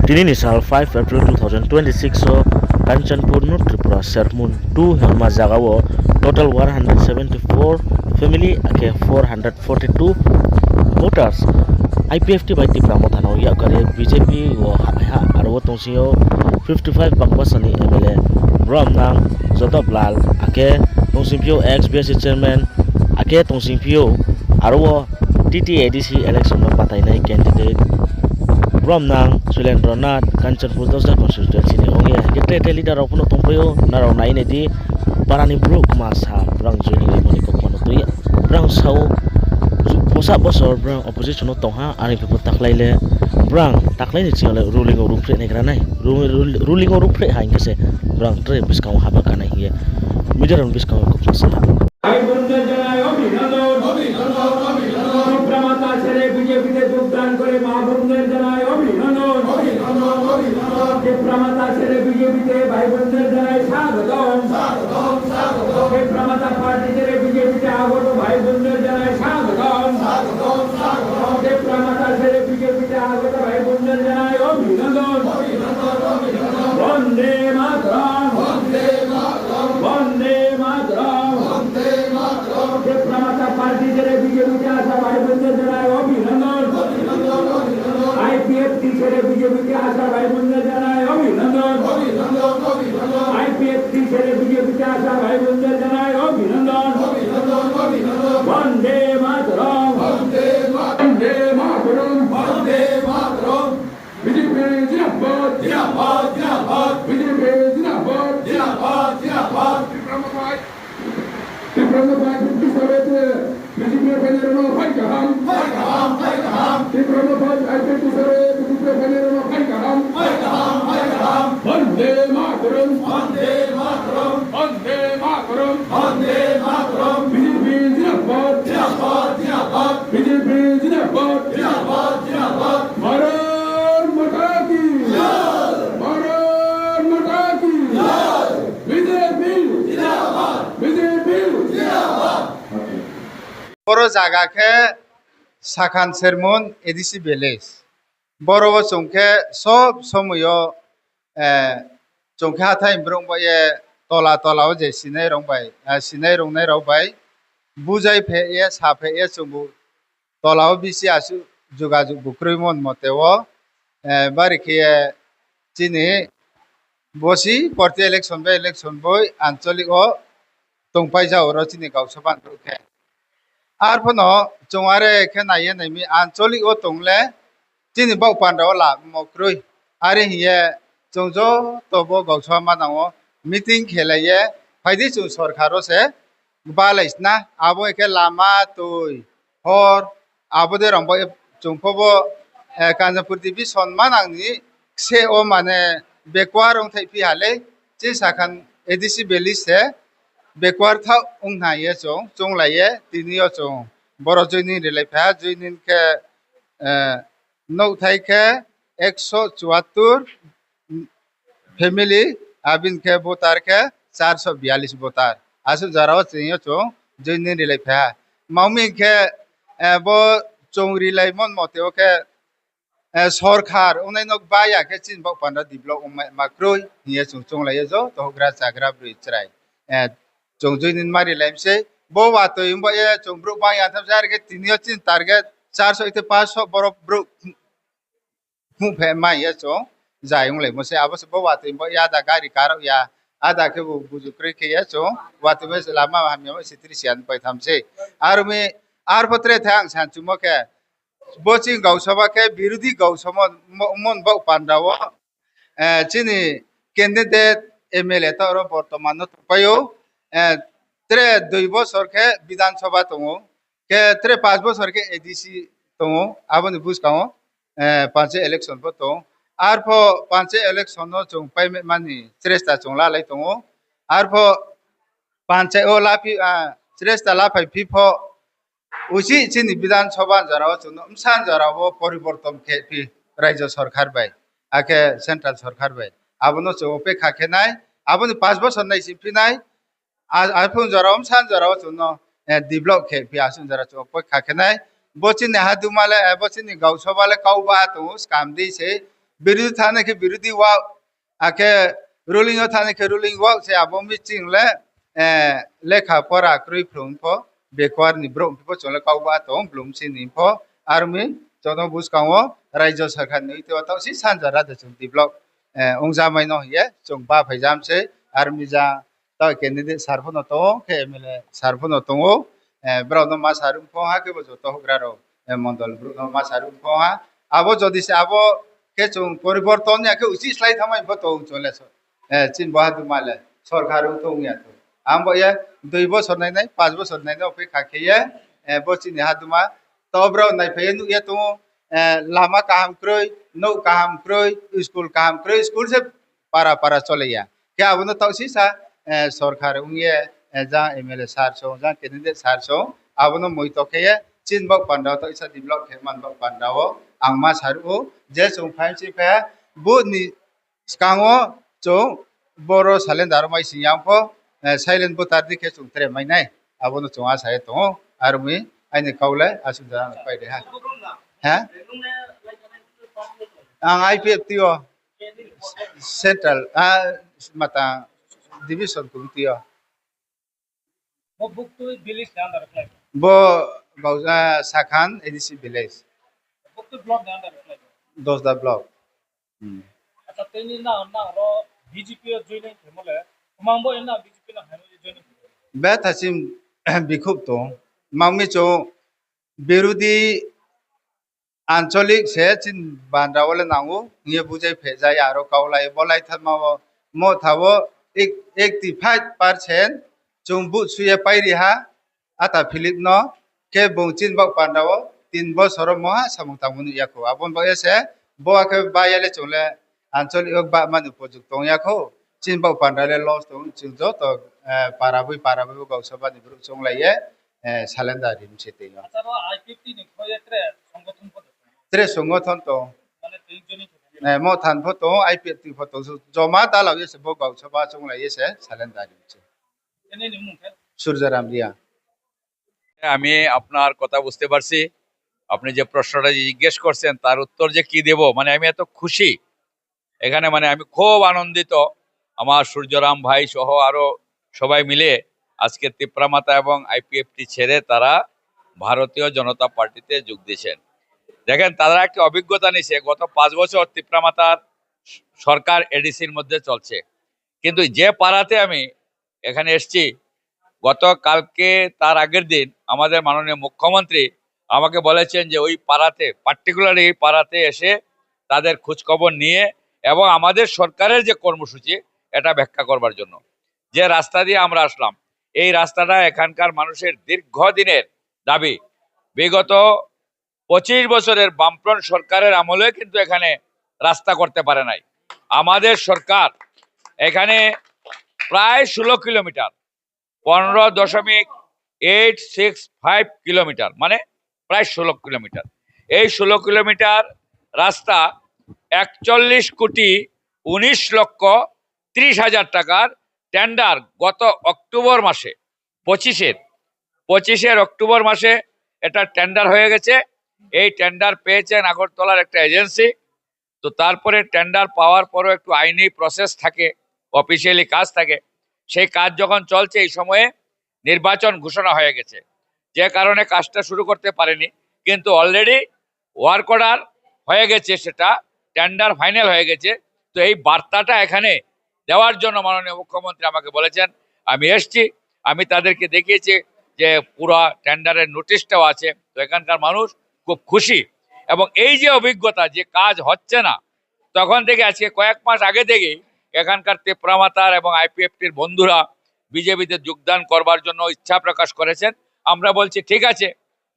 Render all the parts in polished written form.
Tini Nisal 5 April 2026 so Kanchanpur no Tripura Sermon 2 Helma Zagawo total 174 family ake 442 voters IPFT by Tipramothano Yakare BJP wo ha arwo tongsiyo 55 Bangbasani MLA Ramnang Zotoblal ake tongsimpio ex BSC chairman ake tongsimpio arwo TTADC election no patainai candidate Ramnang Sulendranath Kanchanpur Dosda constituency ni ongi get leader of no tongpoyo naraw nai ne di parani bro kumasa brang joining limoni ko kono tuya brang sau posa bosor brang opposition no tongha ani people taklaile brang taklai ni chingale ruling oru pre ne granai ruling oru pre hain kase brang tre biskang haba kanai ye mijaran biskang ko pasa आई बंदर जनाय अभिनंदन प्रमाता ছেড়ে বিজেপিতে যোগদান করে মা বন্ধুদের জানাই অভিনন্দন যে প্রমাতা ছেড়ে বিজেপিতে ভাই বন্ধুদের জানাই স্বাগতম যে প্রমাতা পার্টি ছেড়ে বিজেপিতে আগত ভাই বন্ধুদের জানাই স্বাগতম যে প্রমাতা ছেড়ে বিজেপিতে আগত ভাই বন্ধুদের জানাই অভিনন্দন বন্দে মাতরম বন্দে মাতরম যে প্রমাতা পার্টি ছেড়ে বিজেপিতে আসা ভাই বন্ধুদের জানাই অভিনন্দন আইপিএফটি ছেড়ে বিজেপিতে আসা ভাই বন্ধুদের জানাই অভিনন্দন আইপিএফটি ছেড়ে বিজেপিতে আসা ভাই বন্ধুদের জানাই অভিনন্দন বন্দে মাতরম বন্দে মাতরম বিজেপি জিন্দাবাদ বিজেপি জিন্দাবাদ Diplompat itu sahaja BJP penerima hai kaham Diplompat itu sahaja BJP penerima hai kaham Bande Mataram BJP Zindabad BJP Zindabad Bharat Mata ki Boro jaga ke Sakhan Sermon ADC village. Boro wo chongke sob somoyo chongke hathai imbrong bai tola o je sinai rong bai sinai rong nai rong bai bujai phe ye sa phe ye chungbu tola o bisi asu jogajog bukroimon moteo bari ke chini bosi porti election boy ancholik o tongpai jao ro chini gausaban ke আর ফোনো চোয়ারে খে নাইয়ে নাইমি আঞ্চলিক ও টংলে চিনি বাউ পান্ডাও লা মক্রুই আরে হিয়ে চংজো তবো গৌছমা মানাও meeting খেলাইয়ে ফাইদি চুং সরকারও সে বালাইসনা আবো একে লামা তুই হর আবদে রংবো চুংফবো কাঞ্জাপুর দিবি সন্মান আংনি সে ও মানে বেকওয়ার রং থাইপি হালে যে সাখান ADC বেলিসে Backward thau ungnaye chong laye tinio chong boro joini relaifa joinin ke no thai ke 174 family abin ke votar ke 442 votar asu jarao chinyo chong joini relaifa maumi ke bo chong relaimon moteo ke সরকার Unai knock বায়া ke chin bok panda develop makroi hiye chong laye jo tohgra chagra bri chrai Chongjoinin mari lemse bo wato imbo ye chongbro ba ya tham jar ke tinio chin target 400 ite 500 boro bro mu phe ma ye chong jayung le mose abos bo wato imbo ya da gari karo ya ada ke bu buju kre ke ye chong wato me lama hamya mo sitri sian pai thamse arme ar patre thang san chumo ke boching gausaba ke birudi gausama mon ba pandawo chini candidate MLA ta ro bortoman no payo tre 2 বছর ke বিধানসভা tongo ke tre 5 বছর ke ADC tongo aboni buskao panche election po tong arpho panche election no chung pai mani stresta chungla lai tongo arpho panche o lapi stresta la pai pipho usi chini বিধানসভা jarao chung umsan jarao poriborton ke pi রাজ্য সরকার bai ake central সরকার bai abono chung pe khake nai aboni 5 বছর nai simpi nai iPhone jarom san jarao chuno develop ke piasun jara chu poi khakenai bochin ne hadumale bochin ni gausobale kauba to scam di se বিরোধী থানে কে বিরোধী walk আকে ruling থানে কে ruling walk সে আবো মিচিং লে লেখা পড়া ক্রুই ফ্লুম ফো বেকওয়ার নি ব্রম ফো চলে কাউবা তো ব্লুম সি নি ফো আর্মি চনো বুসকাও রাজ্য সরকার নি তো তাও সি সানজা রাজা চুং develop ongzamai no ye chung ba phaijam se army ja ta candidate sarphono to ke mle sarphono to bro no ma sarum pho ha ke bo to hogra ro mondol bro no ma sarum pho ha abo jodi se abo ke chung poriborton ya ke usi slai thamai bo to chole so chin bahadur male সরকার তো ya to ambo ye 2 বছর নাই নাই 5 বছর নাই নাই অপেক্ষা খেয়ে bo chin haduma to bro nai phe nu ye to lama kaham kroi no kaham kroi school se para chole ya ke abono tausi sa Sarkar ungye ja mla sar so ja candidate sar so abono moi to ke chin bok panda to isa develop ke man bok panda o angma saru je chung phai chi phe bu ni skango chung boro salen darmai siyam pho silent botar dikhe chung tre mai nai abono chunga sai to armi aini kaule asu da pai de ha ang IPF tio central mata division kum tio bo bauza sakhan edc village dosda block bet hasim bikhup to mangmi cho বিরোধী আঞ্চলিক সে চিন বান্দ্রাওলে নাঙ্গু নিয়ে বুঝাই ফেজাই আরো কাউলাই বলাই থামাও মো থাবো 85% जों बुत सुये पाइरिहा आता फिलिप न के बंचिन बक पांडाव 3 বছর মহা সামুতাमुनु याखो आबन बयसे बोआके बायाले चोले आंचलिक बा मानु उपयुक्त याखो चिन बक पांडाले लॉस तो चिंजो तो पाराबुई गावसबा नि ब्रु चंगलाये सालेन्दारि मिसेते त्रे संगठन तो मो थान फोटो आईपीएफटी फोटो जमा दालाव येसे बो गावसबा चंगलाये से सालेन्दारि मिसे সূর্যরাম রিয়া আমি আপনার কথা বুঝতে পারছি আপনি যে প্রশ্নটা জিজ্ঞেস করছেন তার উত্তর যে কি দেব মানে আমি এত খুশি এখানে মানে আমি খুব আনন্দিত আমার সূর্যরাম ভাই সহ আরো সবাই মিলে আজকে তিপ্রামাতা এবং আইপিএফটি ছেড়ে তারা ভারতীয় জনতা পার্টিতে যোগ দিয়েছেন দেখেন তারা একটা অভিজ্ঞতা নিছে গত 5 বছর তিপ্রামাতার সরকার এডিসির মধ্যে চলছে কিন্তু যে পাড়াতে আমি এখানে এসেছি গতকালকে তার আগের দিন আমাদের মাননীয় মুখ্যমন্ত্রী আমাকে বলেছেন যে ওই পাড়াতে পার্টিকুলারলি এই পাড়াতে এসে তাদের খোঁজখবর নিয়ে এবং আমাদের সরকারের যে কর্মসূচি এটা ব্যাখ্যা করবার জন্য যে রাস্তা দিয়ে আমরা আসলাম এই রাস্তাটা এখানকার মানুষের দীর্ঘদিনের দাবি বিগত 25 বছরের বামফ্রন্ট সরকারের আমলে কিন্তু এখানে রাস্তা করতে পারে নাই আমাদের সরকার এখানে প্রায় 16 কিলোমিটার 15.865 কিলোমিটার মানে প্রায় 16 কিলোমিটার এই 16 কিলোমিটার রাস্তা 41 কোটি 19 লক্ষ 30 হাজার টাকার টেন্ডার গত অক্টোবর মাসে 25 অক্টোবর মাসে এটা টেন্ডার হয়ে গেছে এই টেন্ডার পেয়েছেন আগরতলার একটা এজেন্সি তো তারপরে টেন্ডার পাওয়ার পরও একটু আইনি প্রসেস থাকে অফিসিয়ালি কাজ থাকে সেই কাজ যখন চলছে এই সময়ে নির্বাচন ঘোষণা হয়ে গেছে যে কারণে কাজটা শুরু করতে পারেনি কিন্তু অলরেডি ওয়ার্ক অর্ডার হয়ে গেছে সেটা টেন্ডার ফাইনাল হয়ে গেছে তো এই বার্তাটা এখানে দেওয়ার জন্য মাননীয় মুখ্যমন্ত্রী আমাকে বলেছেন আমি এসেছি আমি তাদেরকে দেখিয়েছি যে পুরো টেন্ডারের নোটিশটাও আছে তো এখানকার মানুষ খুব খুশি এবং এই যে অভিজ্ঞতা যে কাজ হচ্ছে না তখন থেকে আজকে কয়েক মাস আগে থেকেই এখানকার তিপ্রামাতার এবং আইপিএফটির বন্ধুরা বিজেপিতে যোগদান করবার জন্য ইচ্ছা প্রকাশ করেছেন আমরা বলছি ঠিক আছে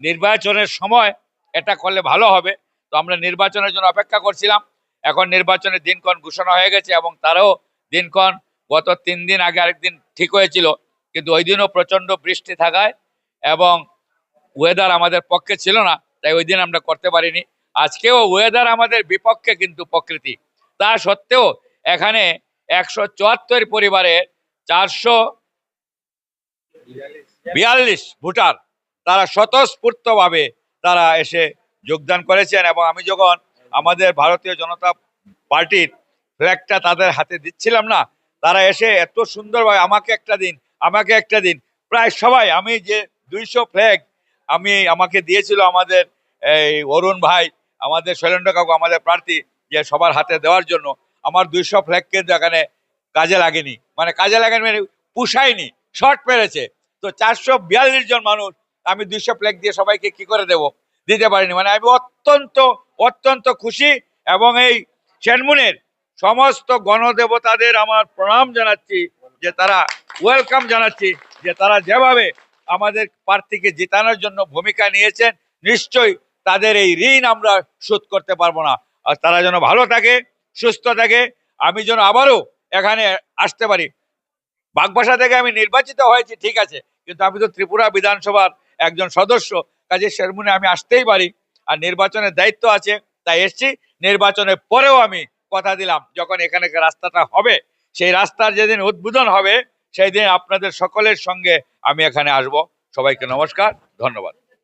নির্বাচনের সময় এটা করলে ভালো হবে তো আমরা নির্বাচনের জন্য অপেক্ষা করছিলাম এখন নির্বাচনের দিনক্ষণ ঘোষণা হয়ে গেছে এবং তারও দিনক্ষণ গত 3 দিন আগে আরেকদিন ঠিক হয়েছিল কিন্তু ওই দিনও প্রচন্ড বৃষ্টি থাকায় এবং ওয়েদার আমাদের পক্ষে ছিল না তাই ওই দিন আমরা করতে পারিনি আজকেও ওয়েদার আমাদের বিপক্ষে কিন্তু প্রকৃতি তা সত্ত্বেও এখানে 174 পরিবারের 442 ভোটার তারা স্বতঃস্ফূর্তভাবে তারা এসে যোগদান করেছেন এবং আমি যখন আমাদের ভারতীয় জনতা পার্টির ফ্ল্যাগটা তাদের হাতে দিচ্ছিলাম না, তারা এসে এত সুন্দরভাবে আমাকে একটা দিন, আমাকে একটা দিন, প্রায় সবাই, আমি যে 200 ফ্ল্যাগ আমাকে দিয়েছিল আমাদের এই অরুণ ভাই, আমাদের শৈলেন্দ্র কাকু, আমাদের প্রার্থী, যে সবার হাতে দেওয়ার জন্য, আমার 200 ফ্ল্যাগ কিন্তু এখানে কাজে লাগেনি, মানে কাজে লাগেনি মানে পুষায়নি, শর্ট পেরেছে। তো 442 জন মানুষ আমি 200 ফ্ল্যাগ দিয়ে সবাইকে কি করে দিতে পারিনি। মানে আমি অত্যন্ত অত্যন্ত খুশি, এবং এই চেনমুনের সমস্ত গণদেবতাদের আমার প্রণাম জানাচ্ছি, যে তারা ওয়েলকাম জানাচ্ছি, যে তারা যেভাবে আমাদের প্রার্থীকে জেতানোর জন্য ভূমিকা নিয়েছেন, নিশ্চয়ই তাদের এই ঋণ আমরা শোধ করতে পারবো না। আর তারা যেন ভালো থাকে, সুস্থ থাকে, আমি যেন আবারও এখানে আসতে পারি। বাগবাসা থেকে আমি নির্বাচিত হয়েছি ঠিক আছে, কিন্তু আমি তো ত্রিপুরা বিধানসভার একজন সদস্য, কাজে শেরমুনে আমি আসতেই পারি, আর নির্বাচনের দায়িত্ব আছে, তাই এসছি। নির্বাচনের পরেও আমি কথা দিলাম, যখন এখানে রাস্তাটা হবে, সেই রাস্তার যেদিন উদ্বোধন হবে, সেই দিন আপনাদের সকলের সঙ্গে আমি এখানে আসব। সবাইকে নমস্কার, ধন্যবাদ।